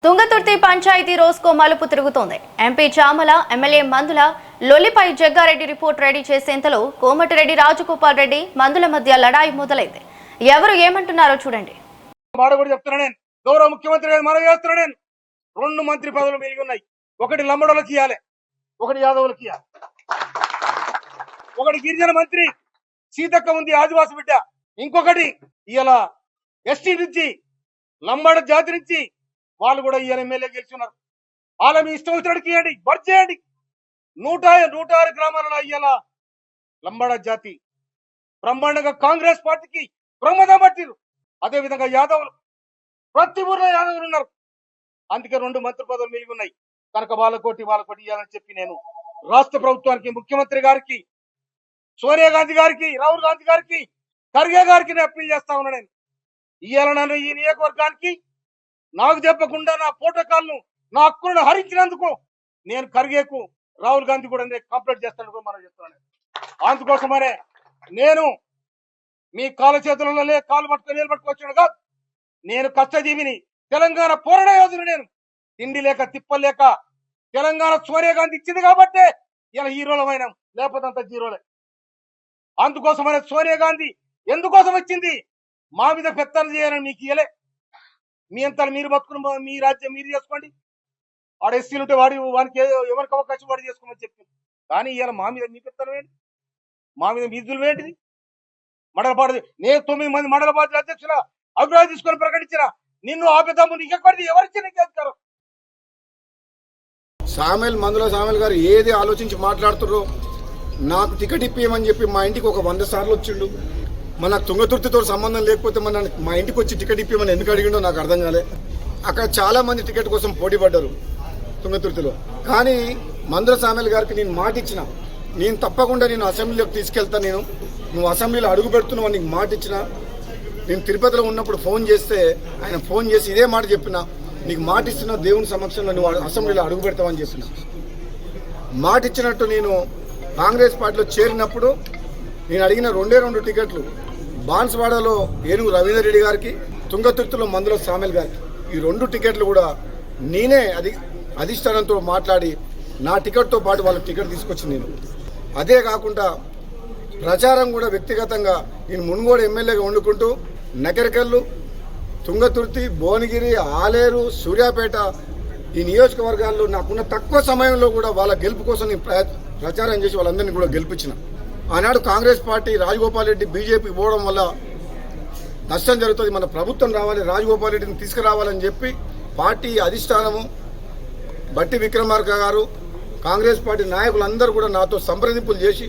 తుంగతుర్తి పంచాయతీ రోజుకో మలుపు తిరుగుతోంది. ఎంపీ చామల, ఎమ్మెల్యే మందుల లొల్లిపై జగ్గారెడ్డి రిపోర్ట్ రెడీ చేసేంతలో కోమటిరెడ్డి రాజగోపాల్ రెడ్డి మందుల మధ్య లడాయి మొదలైంది. ఎవరు ఏమంటున్నారో చూడండి. గౌరవ ముఖ్యమంత్రి గారు మనవి చేస్తున్నా నేను 2 మంత్రి పదవులు మిగిలి ఉన్నాయి. ఒకటి లంబడోళ్ళకి ఇవ్వాలి, ఒకటి యాదవులకి ఇవ్వాలి. ఒకటి గిరిజన మంత్రి సీతక్క ఉంది, ఆదివాసి బిడ్డ. ఇంకొకటి ఇలా ఎస్టీ నుంచి లంబాడ జాతి నుంచి వాళ్ళు కూడా ఇవాళ ఎమ్మెల్యే గెలుచున్నారు. వాళ్ళ మీ ఇష్టం వచ్చినడికి ఇవ్వండి, బర్త్ చేయండి. 106 గ్రామాలలో ఇవాళ లంబాడ జాతి బ్రహ్మాండంగా కాంగ్రెస్ పార్టీకి ప్రమాదం పట్టిరు. అదే విధంగా యాదవులు ప్రతి ఊర్లో యాదవులు ఉన్నారు. అందుకే 2 మంత్రి పదవులు మిగిలి ఉన్నాయి. కనుక వాళ్ళకోటి ఇవ్వాలని చెప్పి నేను రాష్ట్ర ప్రభుత్వానికి, ముఖ్యమంత్రి గారికి, సోనియా గాంధీ గారికి, రాహుల్ గాంధీ గారికి, ఖర్గే గారికి నేను అప్పీల్ చేస్తా ఉన్నా. నేను ఇవాళ నన్ను ఈ నియోజకవర్గానికి నాకు చెప్పకుండా నా ప్రోటోకాల్ను, నా హక్కులను హరించినందుకు నేను ఖర్గేకు, రాహుల్ గాంధీ కూడా నేను కంప్లైంట్ చేస్తాను మనం చెప్తున్నాను. అందుకోసమనే నేను మీ కాళ్ళ చేతులలో కాలు పట్టుకొని నిలబట్టుకొచ్చాను కాదు. నేను కష్టజీవిని, తెలంగాణ పోరాట యోధులు. నేను తిండి లేక తిప్పలేక తెలంగాణ సోనియా గాంధీ ఇచ్చింది కాబట్టే ఇలా హీరోలమైన, లేకపోతే అంత జీరోలే. అందుకోసమనే సోనియా గాంధీ ఎందుకోసం వచ్చింది? మా మీద పెత్తనం చేయాలని మీకు ఇయ్యలే. మీ అంతా మీరు బతుకుని మీ రాజ్యం మీరు చేసుకోండి. వాడు ఎస్సీలు ఉంటే వానికి ఎవరికి అవకాశం వాడు చేసుకోమని చెప్పింది. కానీ ఇవాళ మా మీద మీ పెత్తనం ఏంటి? మా మీద మీ దులు ఏంటిది? మండలపాడు నేను 9 మంది మండల పార్టీ అధ్యక్షుల అభిప్రాయం తీసుకొని ప్రకటించిన నిన్ను ఆపేదాము. నీకెక్కడిది ఎవరిచ్చి నీకు అధికారం? మందుల సామెల్ గారు ఏది ఆలోచించి మాట్లాడుతుర్రో, నాకు టికెట్ ఇప్పియమని చెప్పి మా ఇంటికి ఒక 100 సార్లు వచ్చిండు. మన తుంగతుర్తితో సంబంధం లేకపోతే మా ఇంటికి వచ్చి టికెట్ ఇప్పియమని ఎందుకు అడిగిండో నాకు అర్థం కాలే. అక్కడ చాలా మంది టికెట్ కోసం పోటీ పడ్డారు తుంగతుర్తిలో. కానీ మందుల సామెల్ గారికి నేను మాట ఇచ్చిన, నేను తప్పకుండా నేను అసెంబ్లీలోకి తీసుకెళ్తా, నువ్వు అసెంబ్లీలో అడుగు పెడుతున్నావు నీకు మాట ఇచ్చిన. నేను తిరుపతిలో ఉన్నప్పుడు ఫోన్ చేస్తే ఆయన ఫోన్ చేసి ఇదే మాట చెప్పిన, నీకు మాట ఇస్తున్నా దేవుని సమక్షంలో నువ్వు అసెంబ్లీలో అడుగు పెడతావని చెప్పిన. మాట ఇచ్చినట్టు నేను కాంగ్రెస్ పార్టీలో చేరినప్పుడు నేను అడిగిన 2 టికెట్లు బాన్స్వాడలో ఏనుగు రవీందర్ రెడ్డి గారికి, తుంగతుర్తిలో మందుల సామెల్ గారికి. ఈ 2 టికెట్లు కూడా నేనే అధిష్టానంతో మాట్లాడి నా టికెట్తో పాటు వాళ్ళకి టికెట్ తీసుకొచ్చింది నేను. అదే కాకుండా ప్రచారం కూడా వ్యక్తిగతంగా నేను మునుగోడు ఎమ్మెల్యేగా వండుకుంటూ నకరికల్లు, తుంగతుర్తి, భువనగిరి, ఆలేరు, సూర్యాపేట ఈ నియోజకవర్గాల్లో నాకున్న తక్కువ సమయంలో కూడా వాళ్ళ గెలుపు కోసం నేను ప్రచారం చేసి వాళ్ళందరినీ కూడా గెలిపించిన. ఆనాడు కాంగ్రెస్ పార్టీ, రాజగోపాల్ రెడ్డి బీజేపీ పోవడం వల్ల నష్టం జరుగుతుంది, మన ప్రభుత్వం రావాలి, రాజగోపాల్ రెడ్డిని తీసుకురావాలని చెప్పి పార్టీ అధిష్టానము, బట్టి విక్రమార్క గారు, కాంగ్రెస్ పార్టీ నాయకులందరూ కూడా నాతో సంప్రదింపులు చేసి